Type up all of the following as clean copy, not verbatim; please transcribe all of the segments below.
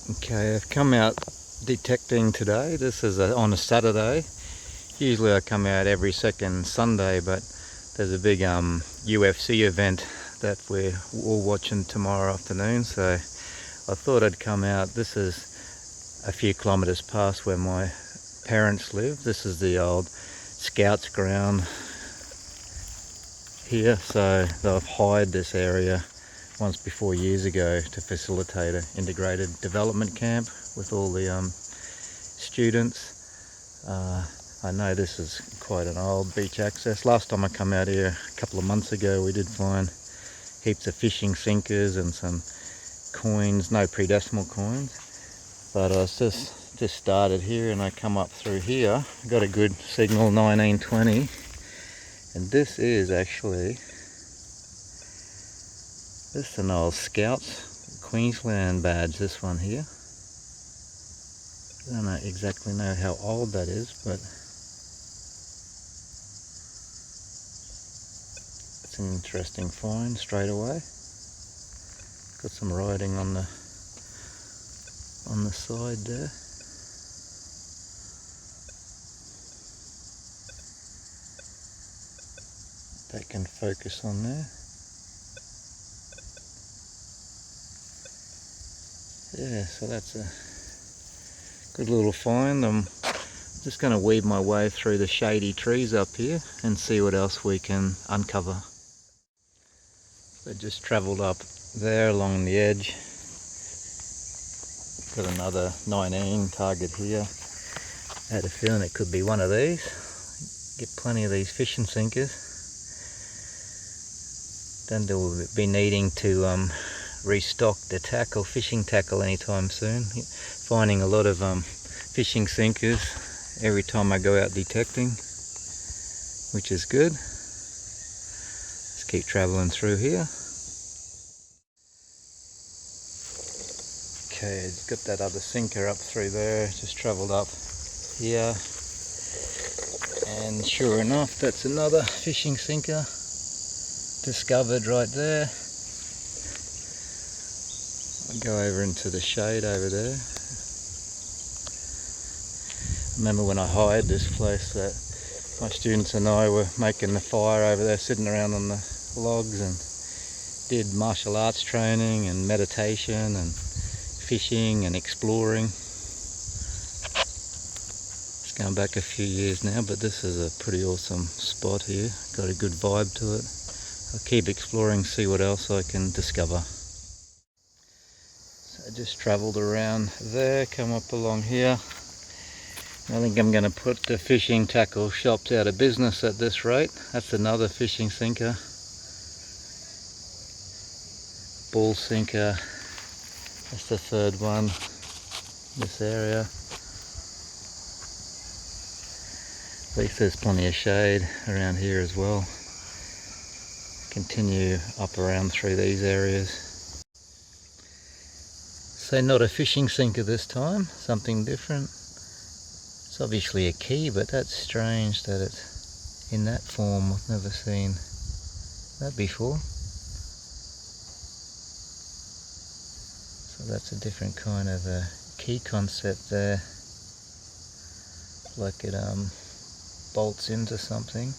Okay, I've come out detecting today. This is on a Saturday. Usually I come out every second Sunday, but there's a big UFC event that we're all watching tomorrow afternoon, so I thought I'd come out. This is a few kilometres past where my parents live. This is the old Scouts ground here, so they've hired this area once before years ago to facilitate an integrated development camp with all the students. I know this is quite an old beach access. Last time I come out here a couple of months ago, we did find heaps of fishing sinkers and some coins, no pre-decimal coins, but I was just started here and I come up through here. Got a good signal, 1920, and this is actually an old Scouts Queensland badge, this one here. I don't exactly know how old that is, but it's an interesting find straight away. Got some writing on the side there. That can focus on there. Yeah, so that's a good little find. I'm just going to weave my way through the shady trees up here and see what else we can uncover. So just travelled up there along the edge. Got another 19 target here. I had a feeling it could be one of these. Get plenty of these fishing sinkers. Then they'll be needing to restock the tackle, fishing tackle, anytime soon. Finding a lot of fishing sinkers every time I go out detecting, which is good. Let's keep travelling through here. Okay, got that other sinker up through there. Just travelled up here, and sure enough, that's another fishing sinker discovered right there. I'll go over into the shade over there. Remember when I hired this place that my students and I were making the fire over there, sitting around on the logs, and did martial arts training and meditation and fishing and exploring. It's going back a few years now, but this is a pretty awesome spot here. Got a good vibe to it. I'll keep exploring, see what else I can discover. So I just travelled around there, come up along here. I think I'm going to put the fishing tackle shops out of business at this rate. That's another fishing sinker. Ball sinker. That's the third one. This area. At least there's plenty of shade around here as well. Continue up around through these areas. So not a fishing sinker this time, something different. It's obviously a key, but that's strange that it's in that form. I've never seen that before. So that's a different kind of a key concept there. Like it bolts into something.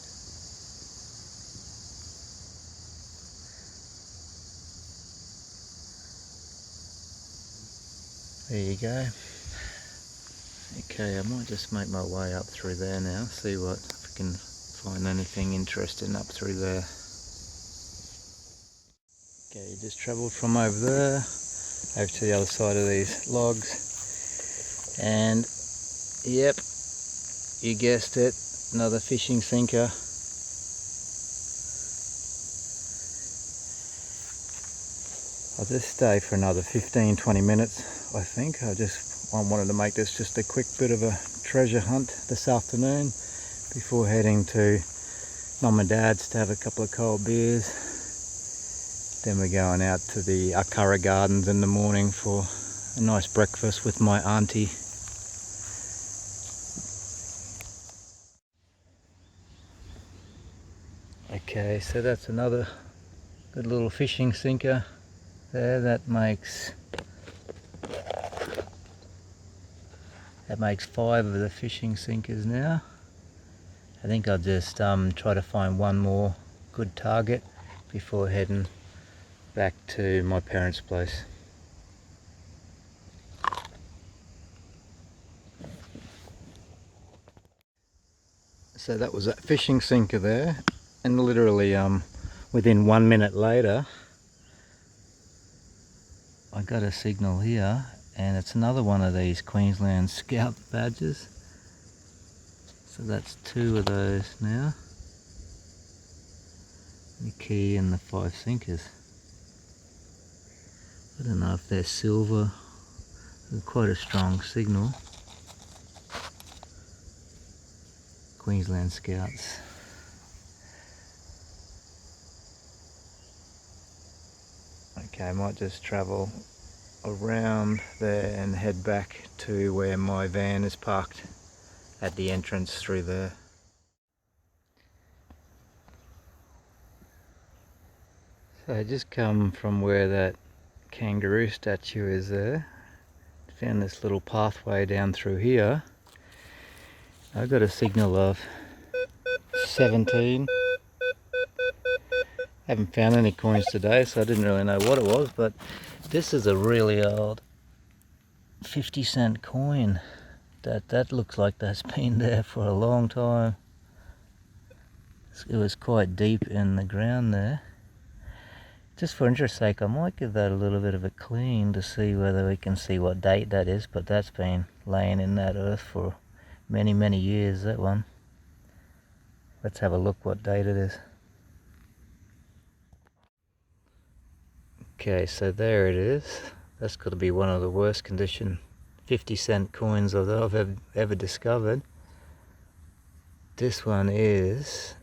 There you go. Okay, I might just make my way up through there now, see what if I can find anything interesting up through there. Okay, just travelled from over there over to the other side of these logs, and yep, you guessed it, another fishing sinker. I'll just stay for another 15-20 minutes, I think. I wanted to make this just a quick bit of a treasure hunt this afternoon before heading to Mum and Dad's to have a couple of cold beers. Then we're going out to the Akara Gardens in the morning for a nice breakfast with my auntie. Okay, so that's another good little fishing sinker there. That makes That makes 5 of the fishing sinkers now. I think I'll just try to find one more good target before heading back to my parents' place. So that was that fishing sinker there, and literally within 1 minute later I got a signal here, and it's another one of these Queensland Scout badges. So that's 2 of those now. The key and the 5 sinkers. I don't know if they're silver. They're quite a strong signal. Queensland Scouts. Okay, I might just travel around there and head back to where my van is parked at the entrance through there. So I just come from where that kangaroo statue is there. Found this little pathway down through here. I got a signal of 17. Haven't found any coins today, so I didn't really know what it was, but this is a really old 50-cent coin. That looks like that's been there for a long time. It was quite deep in the ground there. Just for interest's sake, I might give that a little bit of a clean to see whether we can see what date that is, but that's been laying in that earth for many years, that one. Let's have a look what date it is. Okay, so there it is. That's got to be one of the worst condition 50-cent coins that I've ever discovered. This one is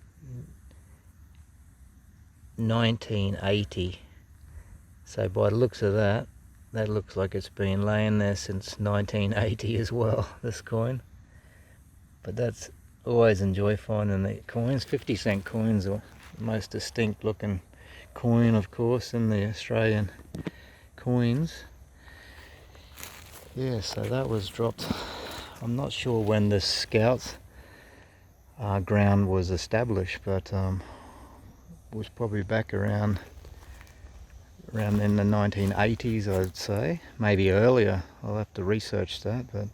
1980. So by the looks of that, that looks like it's been laying there since 1980 as well, this coin. But that's, always enjoy finding the coins. 50-cent coins are the most distinct looking coin, of course, in the Australian coins. Yeah, so that was dropped. I'm not sure when the Scouts ground was established, but was probably back around in the 1980s, I'd say, maybe earlier. I'll have to research that. But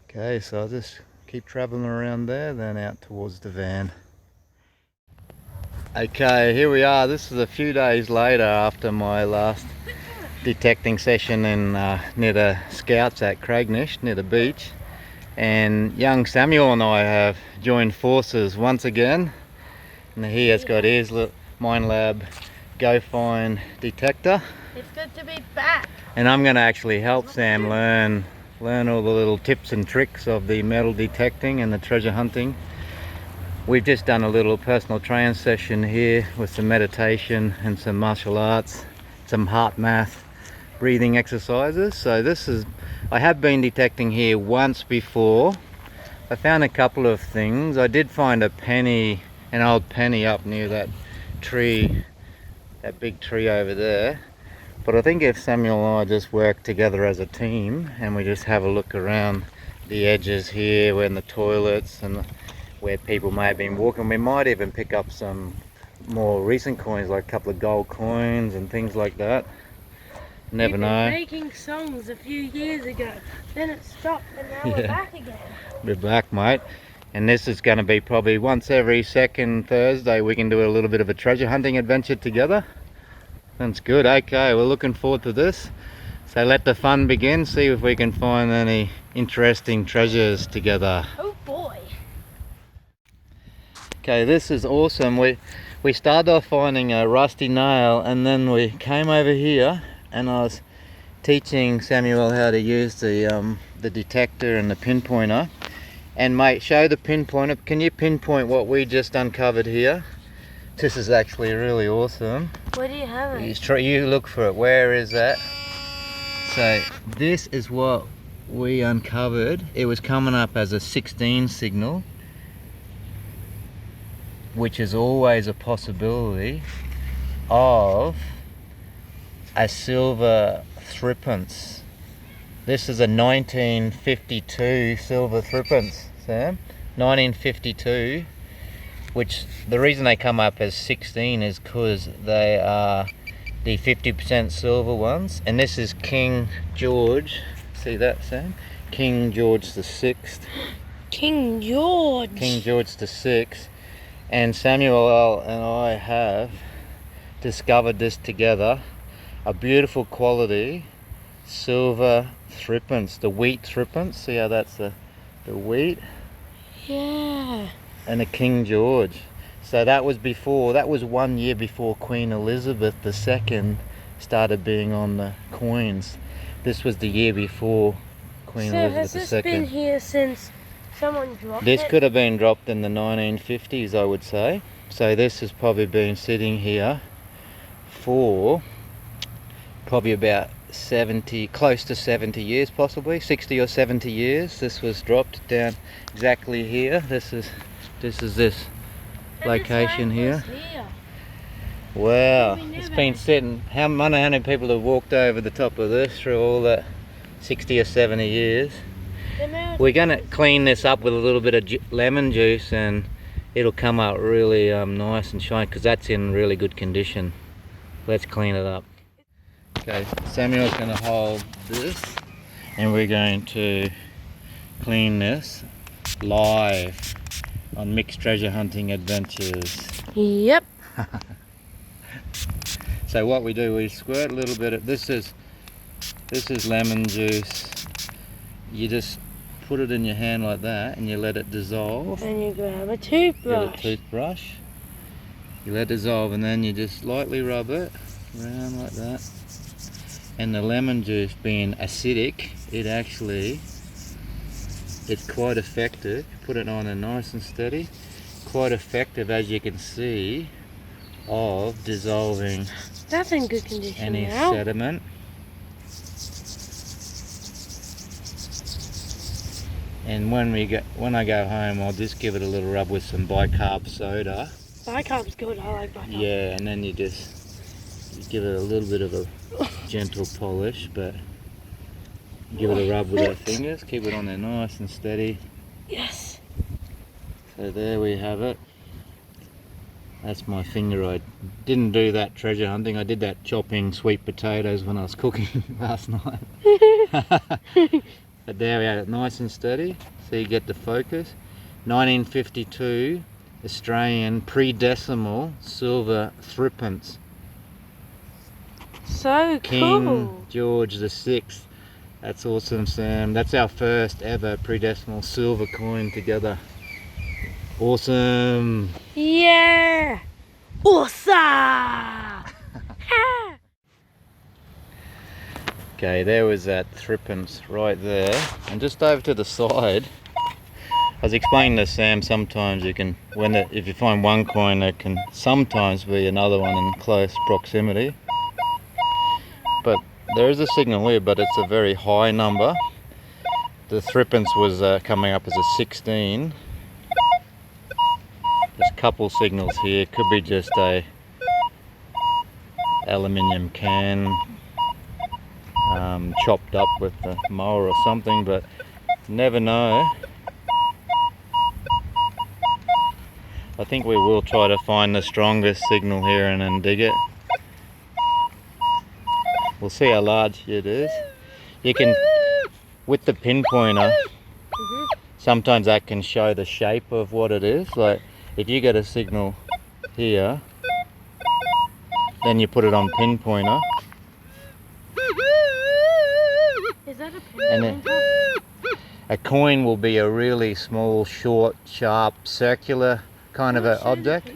okay, so I'll just keep traveling around there, then out towards the van. Okay, here we are. This is a few days later after my last detecting session in near the Scouts at Craignish, near the beach, and young Samuel and I have joined forces once again, and he has got his Minelab Go Find detector. It's good to be back. And I'm going to actually help Sam learn all the little tips and tricks of the metal detecting and the treasure hunting. We've just done a little personal training session here with some meditation and some martial arts, some heart math, breathing exercises. So I have been detecting here once before. I found a couple of things. I did find an old penny up near that tree, that big tree over there. But I think if Samuel and I just work together as a team and we just have a look around the edges here, where in the toilets and where people may have been walking, we might even pick up some more recent coins, like a couple of gold coins and things like that. Never know. Making songs a few years ago, then it stopped, and now we're back again. We're back, mate. And this is going to be probably once every second Thursday we can do a little bit of a treasure hunting adventure together. That's good. Okay, we're looking forward to this. So let the fun begin. See if we can find any interesting treasures together. Oh boy. Okay, this is awesome. We started off finding a rusty nail, and then we came over here and I was teaching Samuel how to use the detector and the pinpointer. And mate, show the pinpointer. Can you pinpoint what we just uncovered here? This is actually really awesome. Where do you have it? You look for it. Where is that? So this is what we uncovered. It was coming up as a 16 signal, which is always a possibility of a silver threepence. This is a 1952 silver threepence, Sam. 1952, which the reason they come up as 16 is because they are the 50% silver ones. And this is King George. See that, Sam? King George the Sixth. King George. King George the Sixth. And Samuel and I have discovered this together. A beautiful quality silver threepence, the wheat threepence. See how that's the wheat? Yeah. And a King George. So that was 1 year before Queen Elizabeth II started being on the coins. This was the year before Queen Elizabeth II. So has this been here since someone dropped it? This could have been dropped in the 1950s, I would say. So this has probably been sitting here for probably about 70, close to 70 years, possibly 60 or 70 years. This was dropped down exactly here. This is this location here. Wow, it's been sitting. I don't know how many people have walked over the top of this through all that 60 or 70 years. We're going to clean this up with a little bit of lemon juice and it'll come out really nice and shiny because that's in really good condition. Let's clean it up. Okay, Samuel's going to hold this and we're going to clean this live on Mick's Treasure Hunting Adventures. Yep. So what we do, we squirt a little bit of this is lemon juice. You just put it in your hand like that and you let it dissolve. And you grab a toothbrush. Get a toothbrush. You let it dissolve and then you just lightly rub it around like that. And the lemon juice being acidic, it's quite effective. Put it on and nice and steady. Quite effective, as you can see, of dissolving That's in good condition any now. sediment. And when I go home, I'll just give it a little rub with some bicarb soda. Bicarb's good, I like bicarb. Yeah, and then you give it a little bit of a gentle polish, but give it a rub with our fingers. Keep it on there nice and steady. Yes. So there we have it. That's my finger. I didn't do that treasure hunting. I did that chopping sweet potatoes when I was cooking last night. But there we have it, nice and steady. So you get the focus. 1952 Australian pre-decimal silver threepence. So King cool. George the Sixth. That's awesome, Sam. That's our first ever pre-decimal silver coin together. Awesome. Yeah. Awesome. Okay, there was that threepence right there. And just over to the side, I was explaining to Sam, sometimes you can, if you find one coin, there can sometimes be another one in close proximity. But there is a signal here, but it's a very high number. The threepence was coming up as a 16. There's a couple signals here. Could be just a aluminium can chopped up with a mower or something, but never know. I think we will try to find the strongest signal here and then dig it. We'll see how large it is. You can, with the pinpointer, sometimes that can show the shape of what it is. Like if you get a signal here, then you put it on pinpointer. Is that a And then a coin will be a really small, short, sharp, circular kind of an object.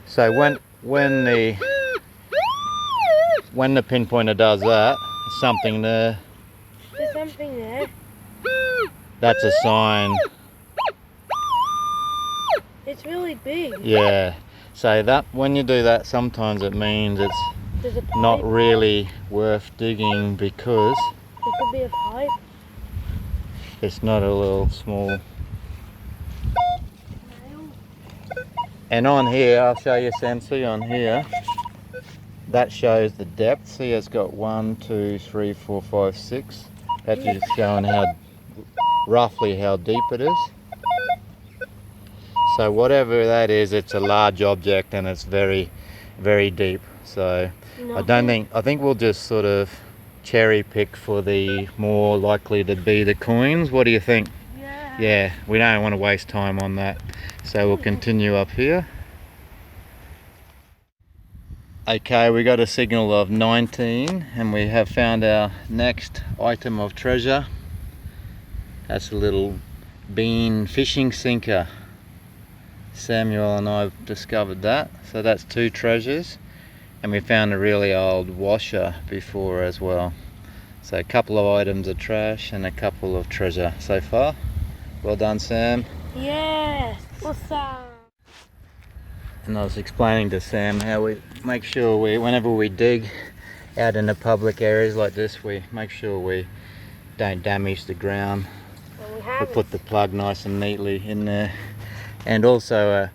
So when the pinpointer does that, there's something there. There's something there. That's a sign. It's really big. Yeah. So that when you do that, sometimes it means it's There's a pipe. not really worth digging because There could be a pipe. it's not a little small. And on here, I'll show you, Sam, see on here, that shows the depth. See, it's got 1, 2, 3, 4, 5, 6. That's just showing how roughly how deep it is. So whatever that is, it's a large object and it's very, very deep. So I think we'll just sort of cherry pick for the more likely to be the coins. What do you think? Yeah, we don't want to waste time on that. So we'll continue up here. Okay, we got a signal of 19 and we have found our next item of treasure. That's a little bean fishing sinker. Samuel and I have discovered that. So that's 2 treasures. And we found a really old washer before as well. So a couple of items of trash and a couple of treasure so far. Well done, Sam. Yes, awesome. And I was explaining to Sam how we make sure whenever we dig out in the public areas like this, we make sure we don't damage the ground. We put the plug nice and neatly in there. And also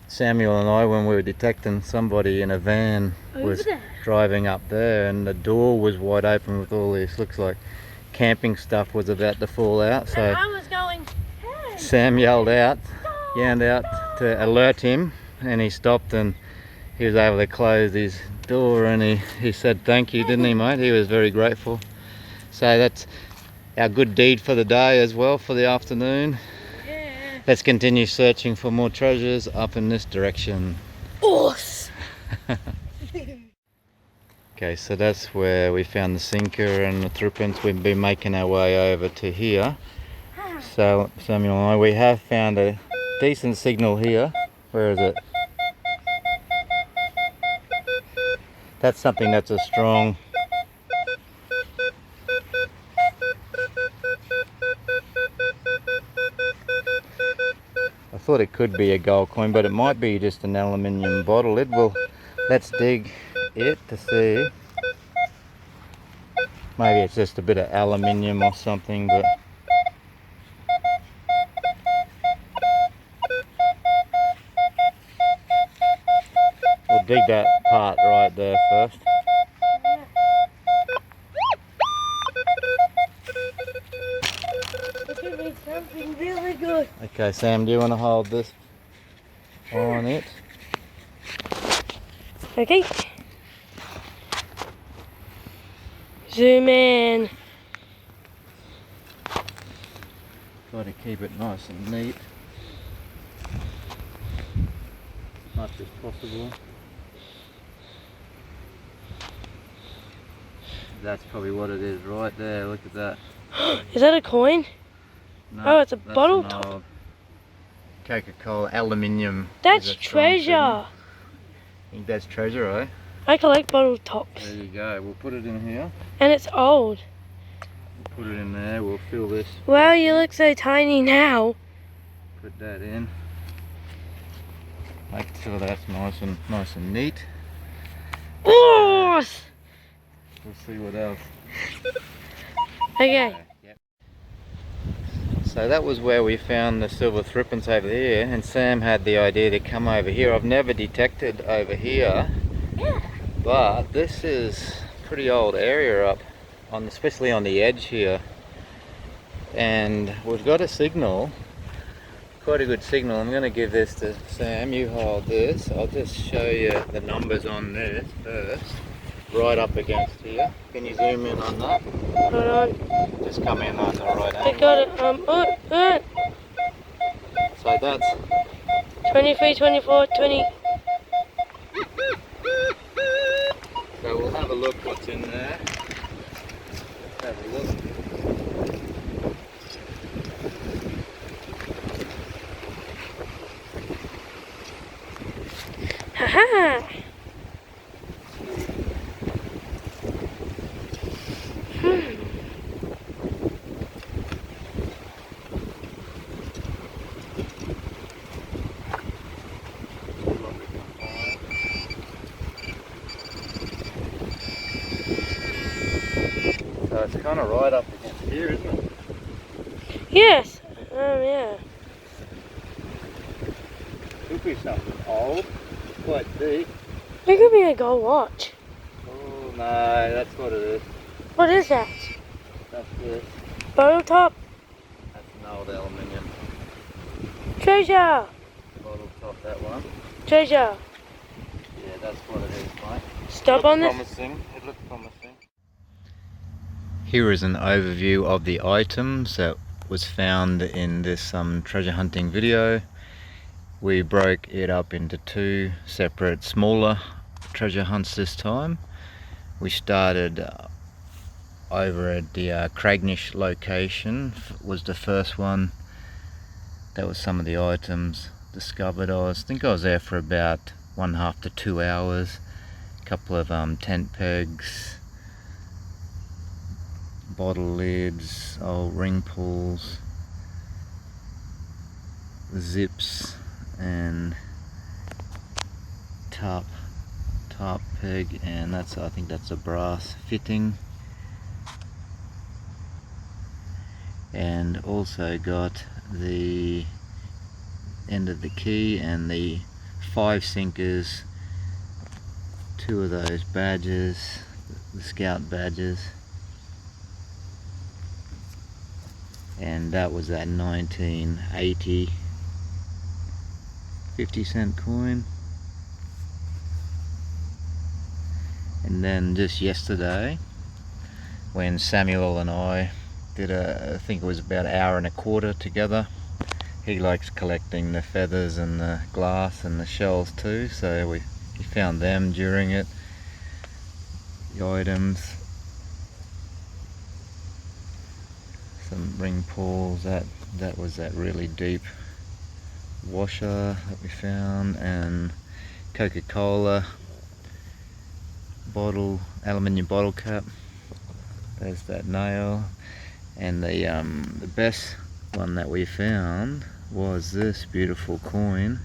Samuel and I, when we were detecting, somebody in a van was driving up there and the door was wide open with all this, looks like camping stuff was about to fall out. So I was going, hey, Sam yelled out to alert him, and he stopped and he was able to close his door, and he said thank you, didn't he, mate? He was very grateful. So that's our good deed for the day as well, for the afternoon. Let's continue searching for more treasures up in this direction. Awesome. Okay, so that's where we found the sinker and the thruppence. We've been making our way over to here. So Samuel and I, we have found a decent signal here. Where is it? That's something that's a strong... I thought it could be a gold coin, but it might be just an aluminium bottle lid. Well, let's dig it to see. Maybe it's just a bit of aluminium or something, but... we'll dig that part right there first. It could be something really good. Okay, Sam, do you want to hold this on it? Okay. Zoom in. Try to keep it nice and neat, as much as possible. That's probably what it is right there, look at that. Is that a coin? No, oh, it's a that's bottle an top. old Coca-Cola aluminium. That's treasure. I think that's treasure, eh? I collect bottle tops. There you go, we'll put it in here. And it's old. We'll put it in there, we'll fill this. Wow, you look so tiny now. Put that in. Make sure that's nice and neat. Oh! We'll see what else. Okay. Yep. So that was where we found the silver thruppence over here, and Sam had the idea to come over here. I've never detected over here, but this is a pretty old area up on, especially on the edge here. And we've got a signal, quite a good signal. I'm going to give this to Sam. You hold this. I'll just show you the numbers on this first. Right up against here. Can you zoom in on that? Hold on. Just come in on the right I angle. got it. So that's 23, 24, 20. So we'll have a look what's in there. Let's have a look. Haha. So it's kind of right up against here, isn't it? Yes. Yeah. Could be something old, quite deep. It could be a gold watch. Oh no, that's what it is. What is that? That's this. Bottle top. That's an old aluminium Treasure. bottle top, that one. Treasure. Yeah, that's what it is, mate. Stop on this. Promising. It looked promising. Here is an overview of the items that was found in this treasure hunting video. We broke it up into two separate smaller treasure hunts this time. We started over at the Cragnish location, was the first one. That was some of the items discovered. I think I was there for about 1.5 to 2 hours. A couple of tent pegs, bottle lids, old ring pulls, zips, and tarp peg, and I think that's a brass fitting. And also got the end of the key and the 5 sinkers, 2 of those badges, the scout badges, and that was that 1980 50-cent coin. And then just yesterday, when Samuel and I did I think it was about 1.25 hours together. He likes collecting the feathers and the glass and the shells too, so he found them during it. The items, some ring pulls, that was that really deep washer that we found, and Coca-Cola bottle, aluminium bottle cap. There's that nail. And the best one that we found was this beautiful coin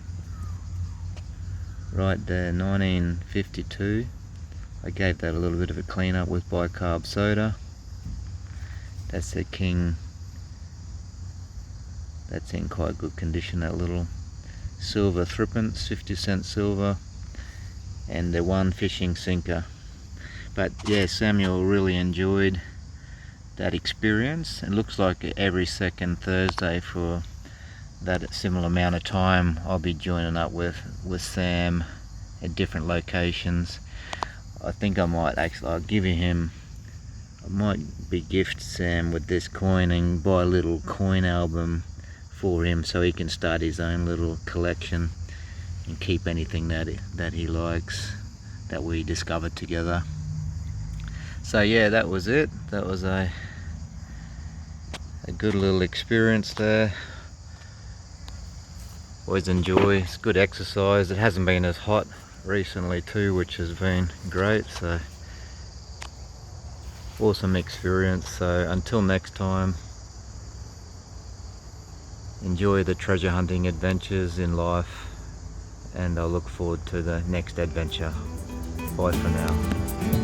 right there, 1952. I gave that a little bit of a clean up with bicarb soda. That's the king. That's in quite good condition, that little silver threepence, 50-cent silver, and the one fishing sinker. But yeah, Samuel really enjoyed that experience. It looks like every second Thursday for that similar amount of time I'll be joining up with Sam at different locations. I think I might actually, I might be gift Sam with this coin and buy a little coin album for him so he can start his own little collection and keep anything that he likes that we discovered together. So yeah, that was it. That was a good little experience there. Always enjoy, it's good exercise. It hasn't been as hot recently too, which has been great, so awesome experience. So until next time, enjoy the treasure hunting adventures in life, and I'll look forward to the next adventure. Bye for now.